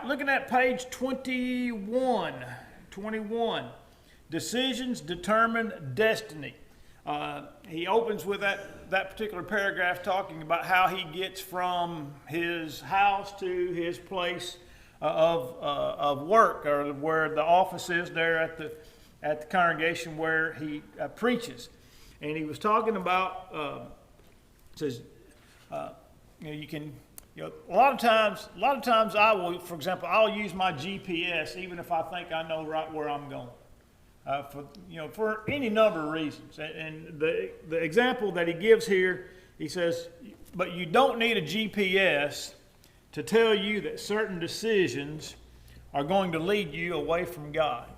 looking at page 21. 21. Decisions determine destiny. He opens with that particular paragraph talking about how he gets from his house to his place of work, or where the office is there at the congregation where he preaches. And he was talking about says you can. A lot of times I will, for example, I'll use my GPS even if I think I know right where I'm going, for any number of reasons. And the example that he gives here, he says, but you don't need a GPS to tell you that certain decisions are going to lead you away from God.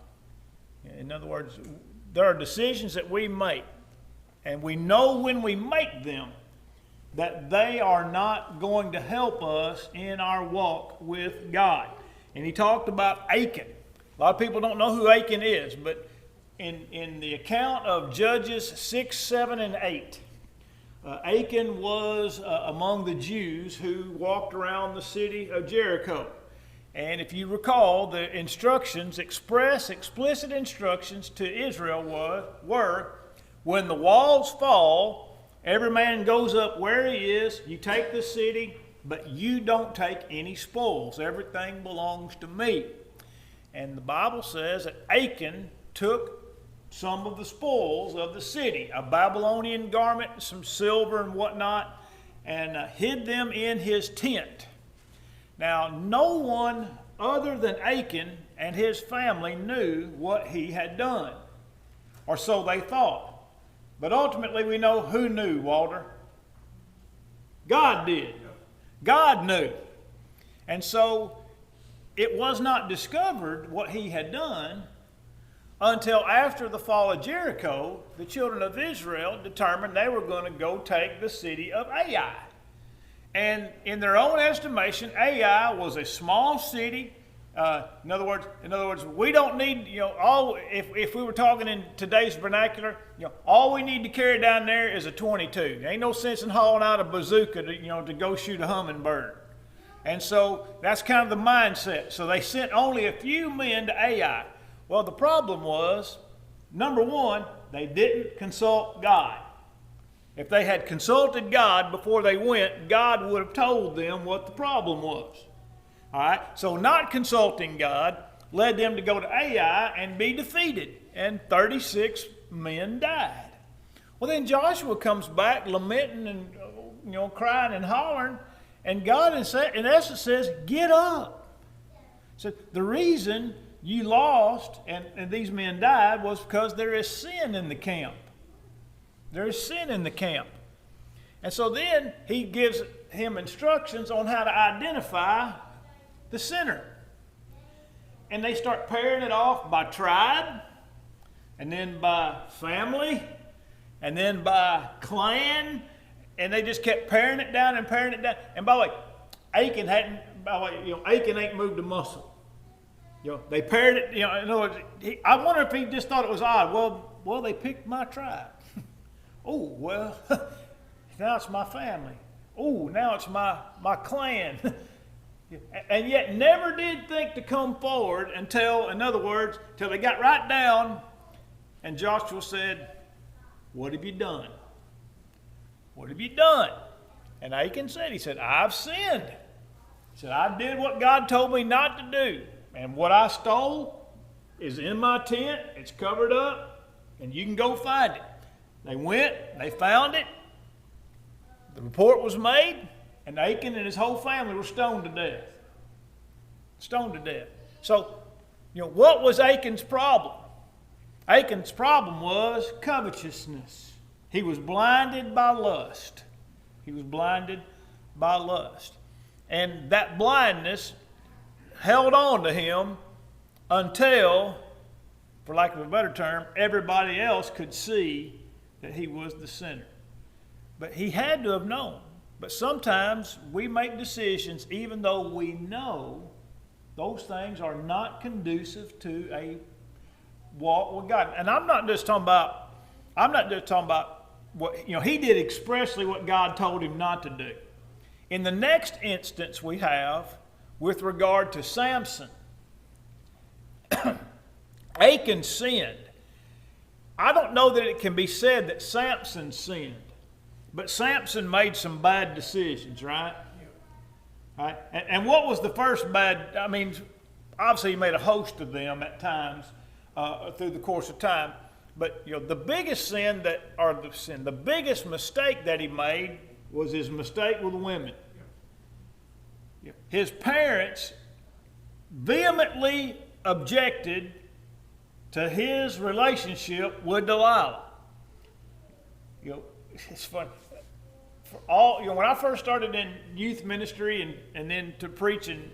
In other words, there are decisions that we make, and we know when we make them that they are not going to help us in our walk with God. And he talked about Achan. A lot of people don't know who Achan is, but in the account of Judges 6, 7, and 8, Achan was among the Jews who walked around the city of Jericho. And if you recall, the instructions, explicit instructions to Israel were when the walls fall, every man goes up where he is, you take the city, but you don't take any spoils. Everything belongs to me. And the Bible says that Achan took some of the spoils of the city, a Babylonian garment, some silver and whatnot, and hid them in his tent. Now, no one other than Achan and his family knew what he had done, or so they thought. But ultimately we know who knew, Walter. God did. God knew. And so it was not discovered what he had done until after the fall of Jericho. The children of Israel determined they were going to go take the city of Ai. And in their own estimation, Ai was a small city. In other words, we don't need, if we were talking in today's vernacular, all we need to carry down there is a 22. There ain't no sense in hauling out a bazooka to go shoot a hummingbird. And so that's kind of the mindset. So they sent only a few men to Ai. Well, the problem was, number one, they didn't consult God. If they had consulted God before they went, God would have told them what the problem was. All right, so not consulting God led them to go to Ai and be defeated, and 36 men died. Well, then Joshua comes back lamenting and crying and hollering, and God in essence says, "Get up." So the reason you lost and these men died was because there is sin in the camp. There is sin in the camp, and so then he gives him instructions on how to identify the sinner. And they start pairing it off by tribe, and then by family, and then by clan, and they just kept paring it down and paring it down. And by the way, Achan ain't moved a muscle. They paired it, in other words, I wonder if he just thought it was odd. Well, they picked my tribe. Oh, well, now it's my family. Oh, now it's my clan. And yet never did think to come forward until they got right down, and Joshua said, "What have you done? What have you done?" And Achan said, "I've sinned." He said, "I did what God told me not to do. And what I stole is in my tent. It's covered up, and you can go find it." They went, they found it. The report was made. And Achan and his whole family were stoned to death. Stoned to death. So, what was Achan's problem? Achan's problem was covetousness. He was blinded by lust. He was blinded by lust. And that blindness held on to him until, for lack of a better term, everybody else could see that he was the sinner. But he had to have known. But sometimes we make decisions even though we know those things are not conducive to a walk with God. And I'm not just talking about what, he did expressly what God told him not to do. In the next instance we have with regard to Samson. Achan sinned. I don't know that it can be said that Samson sinned, but Samson made some bad decisions, right? Right? And what was the first bad? I mean, obviously he made a host of them at times through the course of time. But the biggest the biggest mistake that he made was his mistake with women. His parents vehemently objected to his relationship with Delilah. It's fun. When I first started in youth ministry and then to preaching,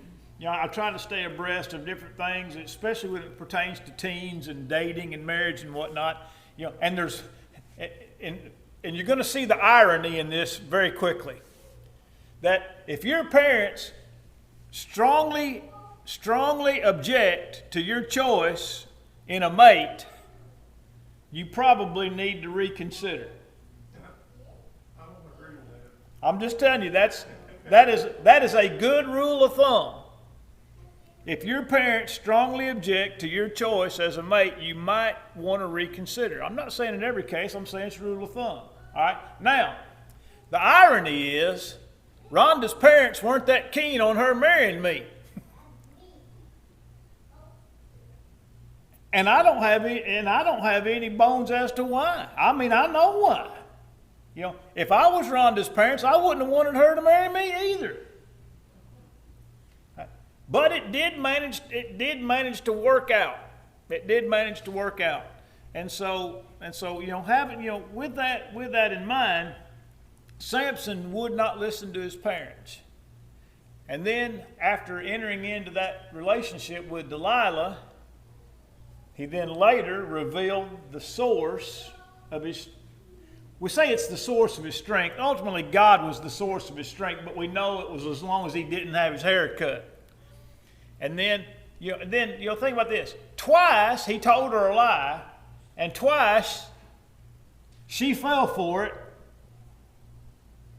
I try to stay abreast of different things, especially when it pertains to teens and dating and marriage and whatnot. And you're going to see the irony in this very quickly. That if your parents strongly object to your choice in a mate, you probably need to reconsider. I'm just telling you, that is a good rule of thumb. If your parents strongly object to your choice as a mate, you might want to reconsider. I'm not saying in every case, I'm saying it's a rule of thumb. All right? Now, the irony is, Rhonda's parents weren't that keen on her marrying me. And I don't have any bones as to why. I mean, I know why. If I was Rhonda's parents, I wouldn't have wanted her to marry me either. But it did manage to work out. It did manage to work out. And so with that in mind, Samson would not listen to his parents. And then after entering into that relationship with Delilah, he then later revealed the source of his. We say it's the source of his strength. Ultimately, God was the source of his strength, but we know it was as long as he didn't have his hair cut. And then think about this. Twice he told her a lie, and twice she fell for it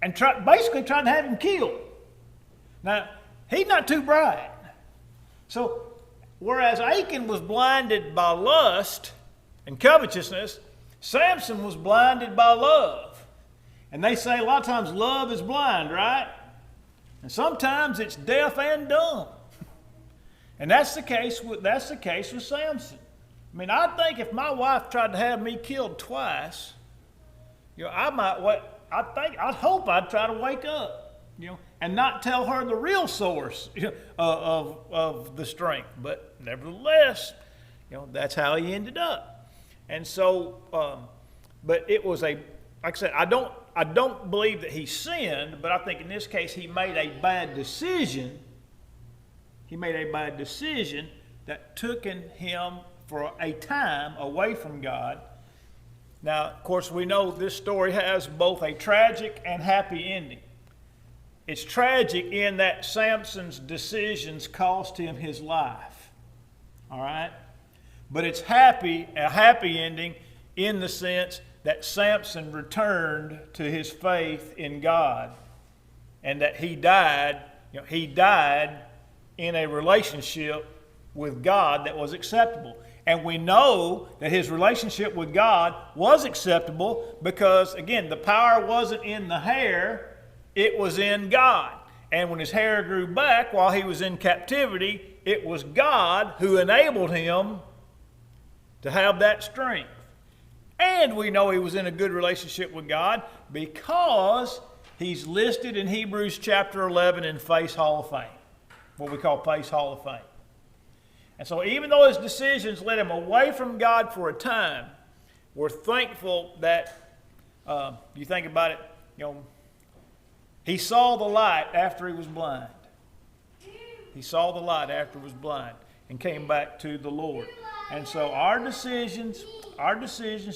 and basically tried to have him killed. Now, he's not too bright. So, whereas Achan was blinded by lust and covetousness, Samson was blinded by love. And they say a lot of times love is blind, right? And sometimes it's deaf and dumb. And that's the case with Samson. I mean, I think if my wife tried to have me killed twice, I'd hope I'd try to wake up, and not tell her the real source of the strength. But nevertheless, that's how he ended up. And so, but it was like I said, I don't believe that he sinned, but I think in this case he made a bad decision. He made a bad decision that took him for a time away from God. Now, of course, we know this story has both a tragic and happy ending. It's tragic in that Samson's decisions cost him his life. All right? But it's a happy ending in the sense that Samson returned to his faith in God, and that he died in a relationship with God that was acceptable. And we know that his relationship with God was acceptable because, again, the power wasn't in the hair, it was in God. And when his hair grew back while he was in captivity, it was God who enabled him to have that strength. And we know he was in a good relationship with God because he's listed in Hebrews chapter 11 in Face Hall of Fame, what we call Face Hall of Fame. And so even though his decisions led him away from God for a time, we're thankful that, you think about it, he saw the light after he was blind. He saw the light after he was blind and came back to the Lord. And so our decisions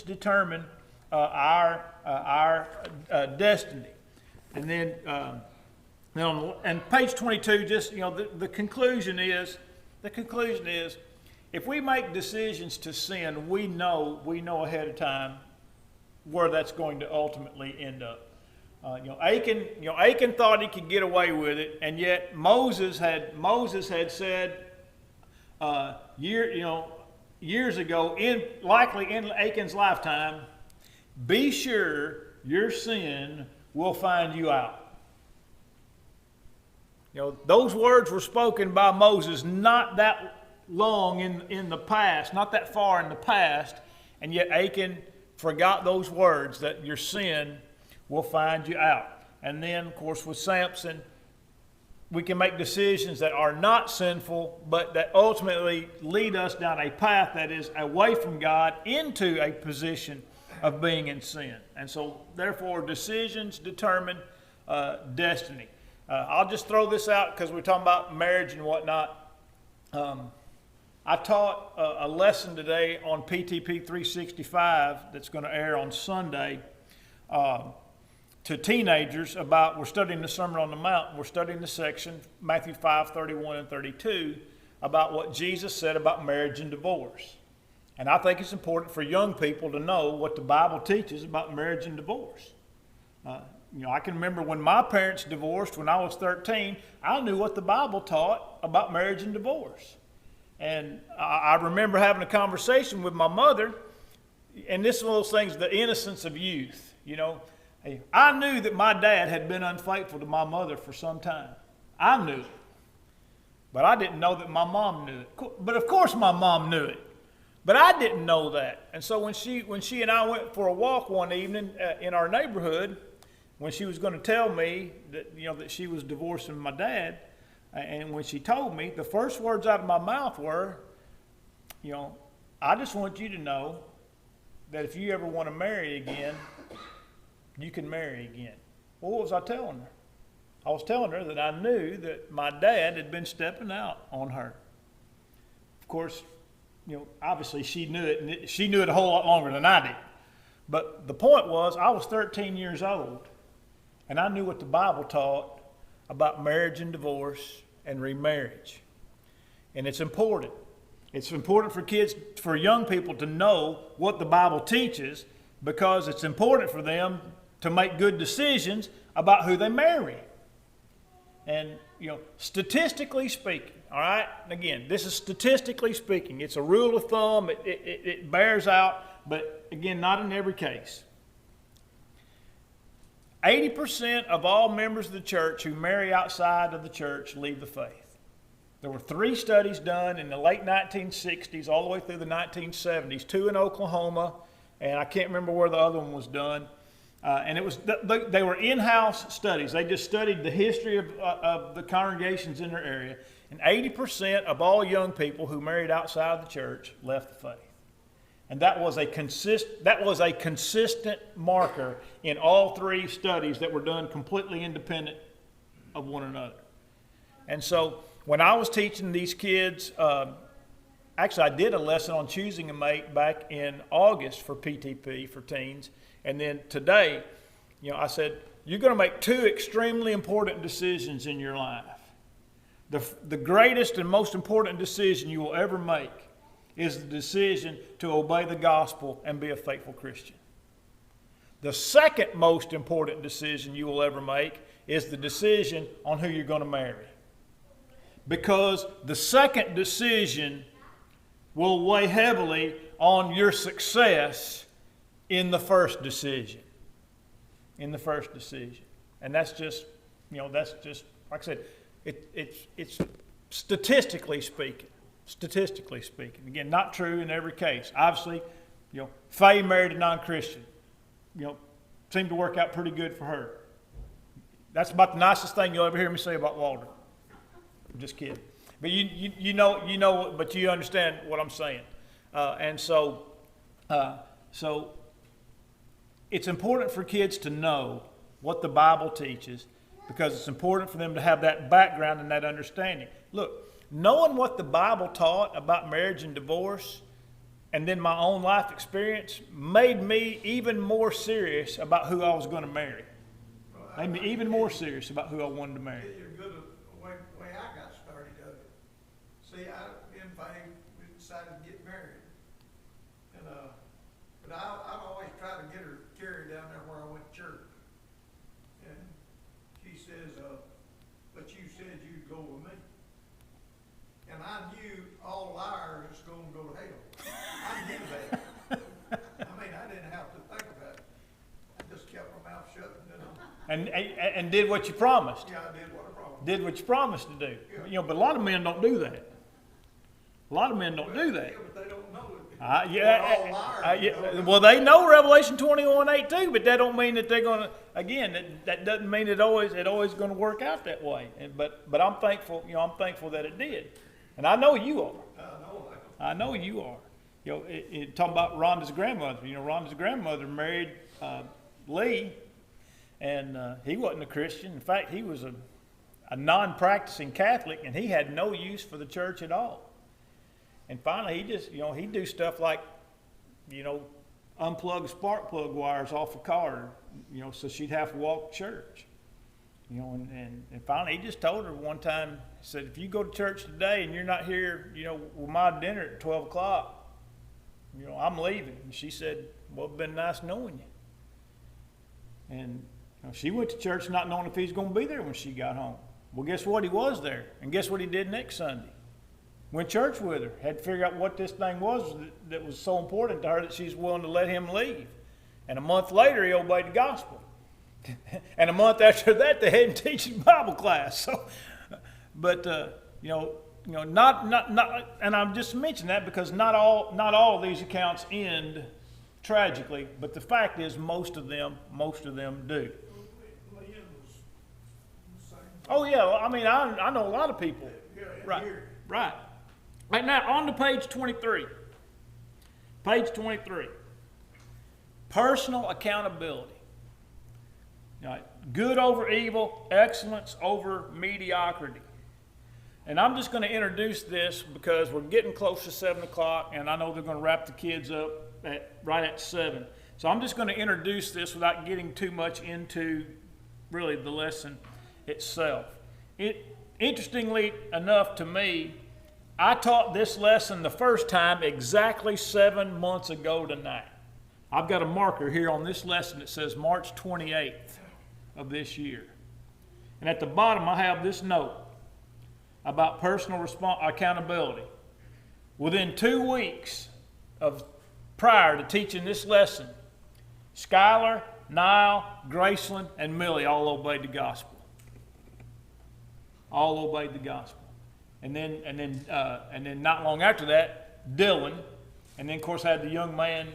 determine our destiny. And then on page 22, just the conclusion is if we make decisions to sin, we know ahead of time where that's going to ultimately end up. Achan thought he could get away with it, and yet Moses had said years ago, likely in Achan's lifetime, be sure your sin will find you out. Those words were spoken by Moses not that long in the past, not that far in the past, and yet Achan forgot those words, that your sin will find you out. And then, of course, with Samson, we can make decisions that are not sinful, but that ultimately lead us down a path that is away from God into a position of being in sin. And so, therefore, decisions determine destiny. I'll just throw this out because we're talking about marriage and whatnot. I taught a lesson today on PTP 365 that's going to air on Sunday to teenagers about, we're studying the Sermon on the Mount, we're studying the section, Matthew 5, 31 and 32, about what Jesus said about marriage and divorce. And I think it's important for young people to know what the Bible teaches about marriage and divorce. I can remember when my parents divorced when I was 13, I knew what the Bible taught about marriage and divorce. And I remember having a conversation with my mother, and this is one of those things, the innocence of youth. I knew that my dad had been unfaithful to my mother for some time. I knew it. But I didn't know that my mom knew it. But of course my mom knew it. But I didn't know that. And so when she and I went for a walk one evening in our neighborhood, when she was going to tell me that, that she was divorcing my dad, and when she told me, the first words out of my mouth were, I just want you to know that if you ever want to marry again, you can marry again. Well, what was I telling her? I was telling her that I knew that my dad had been stepping out on her. Of course, obviously she knew it, and she knew it a whole lot longer than I did. But the point was, I was 13 years old, and I knew what the Bible taught about marriage and divorce and remarriage. And it's important. It's important for young people to know what the Bible teaches, because it's important for them to make good decisions about who they marry. And, statistically speaking, all right? Again, this is statistically speaking. It's a rule of thumb. It bears out, but again, not in every case. 80% of all members of the church who marry outside of the church leave the faith. There were 3 studies done in the late 1960s all the way through the 1970s, 2 in Oklahoma, and I can't remember where the other one was done. And they were in-house studies. They just studied the history of the congregations in their area. And 80% of all young people who married outside the church left the faith. And that was a consistent marker in all 3 studies that were done completely independent of one another. And so when I was teaching these kids, actually I did a lesson on choosing a mate back in August for PTP for teens. And then today, I said, you're going to make 2 extremely important decisions in your life. The greatest and most important decision you will ever make is the decision to obey the gospel and be a faithful Christian. The second most important decision you will ever make is the decision on who you're going to marry. Because the second decision will weigh heavily on your success in the first decision. And that's just, like I said, it's statistically speaking. Again, not true in every case. Obviously, Faye married a non-Christian. Seemed to work out pretty good for her. That's about the nicest thing you'll ever hear me say about Walter. I'm just kidding. But you know, but you understand what I'm saying. So it's important for kids to know what the Bible teaches, because it's important for them to have that background and that understanding. Look, knowing what the Bible taught about marriage and divorce, and then my own life experience, made me even more serious about who I was going to marry. Made me even more serious about who I wanted to marry. You're good at the way I got started of it. See, in fact, we decided to get married. And, but I'd always try to get her carried down there where I went to church. And did what you promised. Yeah, I did what I promised. Did what you promised to do. Yeah. You know, but a lot of men don't do that. A lot of men don't do that. Yeah, but they don't know it. Yeah, They're all liars, you know. well, they know Revelation 21:8 too, but that don't mean that they're gonna. Again, that doesn't mean it always going to work out that way. But I'm thankful. You know, I'm thankful that it did, and I know you are. I know you are. You know, talking about Rhonda's grandmother. You know, Rhonda's grandmother married Lee, and he wasn't a Christian. In fact, he was a non-practicing Catholic, and he had no use for the church at all. And finally, he'd do stuff like, unplug spark plug wires off a car, so she'd have to walk to church. And finally, he just told her one time, he said, if you go to church today and you're not here, with my dinner at 12 o'clock, I'm leaving. And she said, well, it's been nice knowing you. And she went to church not knowing if he was going to be there when she got home. Well, guess what? He was there. And guess what he did next Sunday? Went to church with her. Had to figure out what this thing was that was so important to her that she's willing to let him leave. And a month later, he obeyed the gospel. And a month after that, they had him teaching Bible class. So, but not. And I'm just mentioning that because not all of these accounts end tragically. But the fact is, most of them do. Oh yeah, I mean, I know a lot of people. Right. Right now, on to page 23. Page 23. Personal accountability. Good over evil, excellence over mediocrity. And I'm just going to introduce this because we're getting close to 7 o'clock, and I know they're going to wrap the kids up right at 7. So I'm just going to introduce this without getting too much into really the lesson itself. Interestingly enough to me, I taught this lesson the first time exactly 7 months ago tonight. I've got a marker here on this lesson that says March 28th of this year. And at the bottom I have this note about personal accountability. Within 2 weeks prior to teaching this lesson, Skylar, Niall, Graceland, and Millie all obeyed the gospel. All obeyed the gospel. And then not long after that, Dylan, and then of course I had the young man,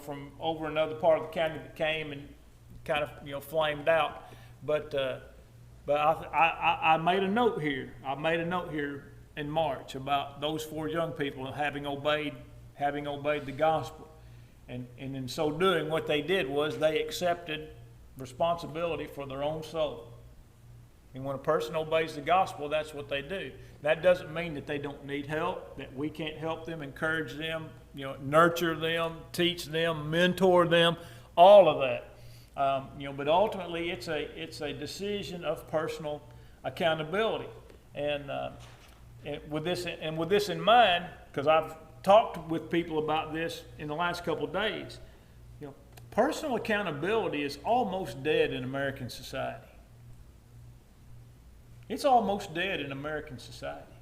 from over another part of the county that came and kind of, flamed out. But I made a note here. I made a note here in March about those 4 young people having obeyed the gospel, and in so doing, what they did was they accepted responsibility for their own soul. And when a person obeys the gospel, that's what they do. That doesn't mean that they don't need help, that we can't help them, encourage them, nurture them, teach them, mentor them, all of that. But ultimately, it's a decision of personal accountability. And with this in mind, because I've talked with people about this in the last couple of days, personal accountability is almost dead in American society. It's almost dead in American society.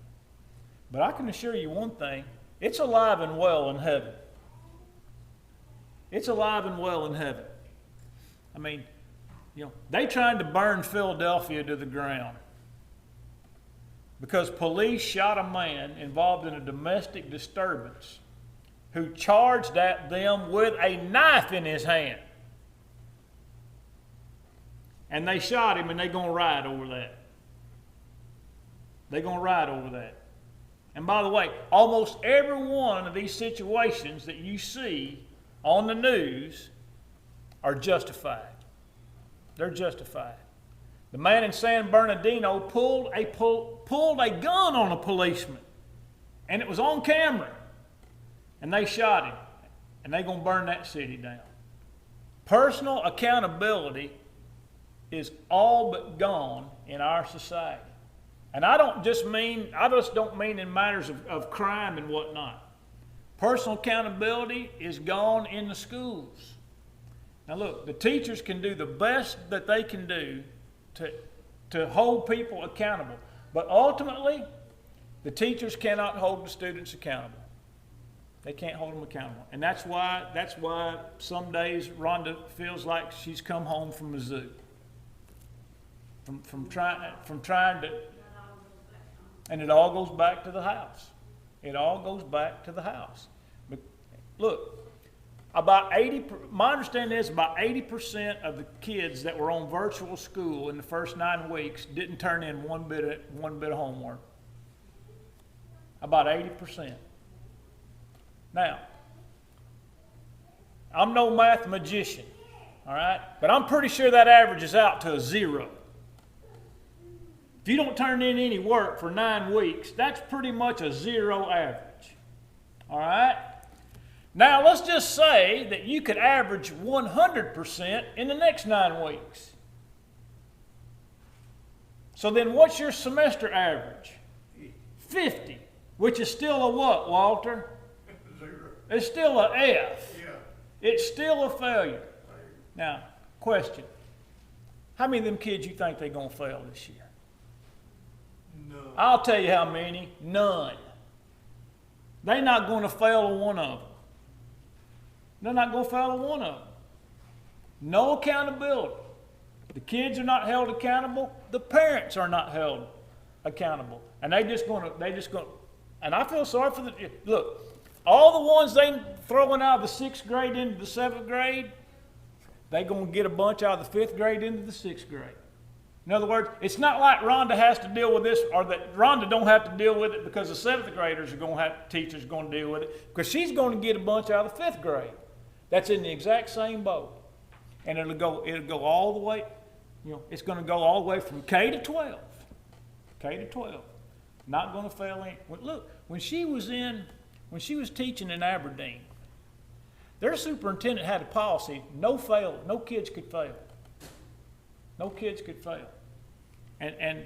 But I can assure you one thing, it's alive and well in heaven. It's alive and well in heaven. I mean, they tried to burn Philadelphia to the ground because police shot a man involved in a domestic disturbance who charged at them with a knife in his hand. And they shot him, and they're going to riot over that. They're going to riot over that. And by the way, almost every one of these situations that you see on the news are justified. They're justified. The man in San Bernardino pulled a gun on a policeman, and it was on camera. And they shot him, and they're going to burn that city down. Personal accountability is all but gone in our society. And I just don't mean in matters of crime and whatnot. Personal accountability is gone in the schools. Now look, the teachers can do the best that they can do to hold people accountable. But ultimately, the teachers cannot hold the students accountable. They can't hold them accountable. And that's why some days Rhonda feels like she's come home from the zoo. from trying to, and it all goes back to the house. It all goes back to the house. But look, my understanding is about 80% of the kids that were on virtual school in the first 9 weeks didn't turn in one bit of homework. About 80%. Now, I'm no math magician, all right? But I'm pretty sure that averages out to a 0. If you don't turn in any work for 9 weeks, that's pretty much a 0 average, all right? Now, let's just say that you could average 100% in the next 9 weeks. So then what's your semester average? 50, which is still a what, Walter? 0. It's still a F. Yeah. It's still a failure. Now, question. How many of them kids you think they're going to fail this year? No. I'll tell you how many. None. They're not going to fail a one of them. They're not going to fail a one of them. No accountability. The kids are not held accountable. The parents are not held accountable. And they just going to, and I feel sorry for look, all the ones they throwing out of the 6th grade into the 7th grade, they're going to get a bunch out of the 5th grade into the 6th grade. In other words, it's not like Rhonda has to deal with this, or that Rhonda don't have to deal with it because the 7th graders are going to have, teachers are going to deal with it, because she's going to get a bunch out of the 5th grade. That's in the exact same boat. And it'll go all the way, it's going to go all the way from K to 12. K to 12. Not going to fail any. Look, when she was teaching in Aberdeen, their superintendent had a policy, no kids could fail. No kids could fail. And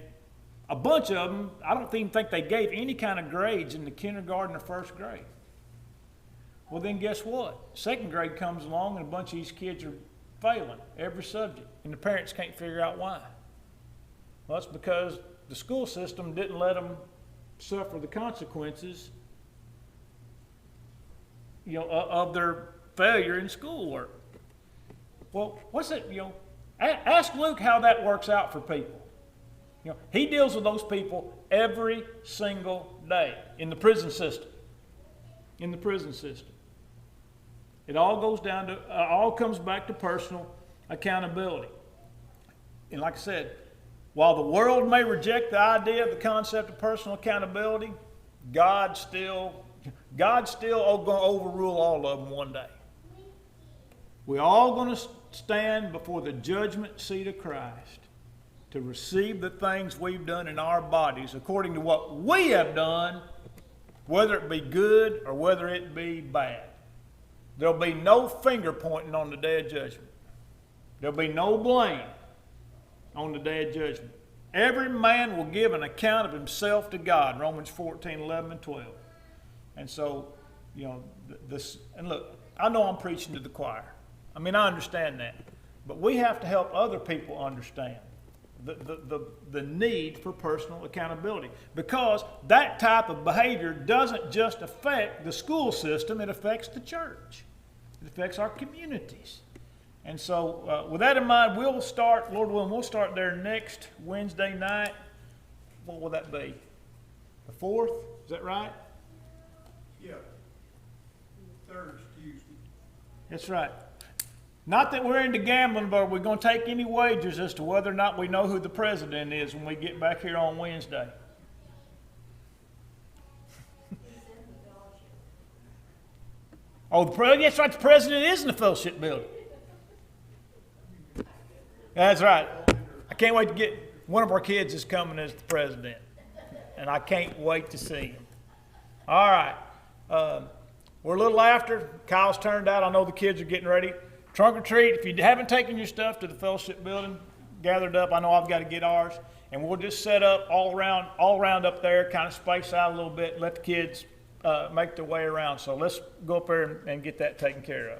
a bunch of them, I don't even think they gave any kind of grades in the kindergarten or 1st grade. Well, then guess what? 2nd grade comes along and a bunch of these kids are failing every subject, and the parents can't figure out why. Well, that's because the school system didn't let them suffer the consequences, of their failure in schoolwork. Well, what's it, ask Luke how that works out for people. He deals with those people every single day in the prison system. In the prison system. It all goes down to, all comes back to personal accountability. And like I said, while the world may reject the idea of the concept of personal accountability, God's still going to overrule all of them one day. We're all going to stand before the judgment seat of Christ to receive the things we've done in our bodies according to what we have done, whether it be good or whether it be bad. There'll be no finger pointing on the day of judgment. There'll be no blame on the day of judgment. Every man will give an account of himself to God, Romans 14, 11, and 12. And so, and look, I know I'm preaching to the choir. I understand that. But we have to help other people understand the need for personal accountability, because that type of behavior doesn't just affect the school system, it affects the church. It affects our communities. And so with that in mind, we'll start, Lord willing, we'll start there next Wednesday night. What will that be? The 4th? Is that right? Yeah. 3rd is Tuesday. That's right. Not that we're into gambling, but we're going to take any wagers as to whether or not we know who the president is when we get back here on Wednesday. Oh, that's right. The president is in the fellowship building. That's right. I can't wait to get, one of our kids is coming as the president, and I can't wait to see him. All right. We're a little after. Kyle's turned out. I know the kids are getting ready. Trunk or treat. If you haven't taken your stuff to the fellowship building, gathered up, I know I've got to get ours, and we'll just set up all around up there, kind of space out a little bit, let the kids make their way around. So let's go up there and get that taken care of.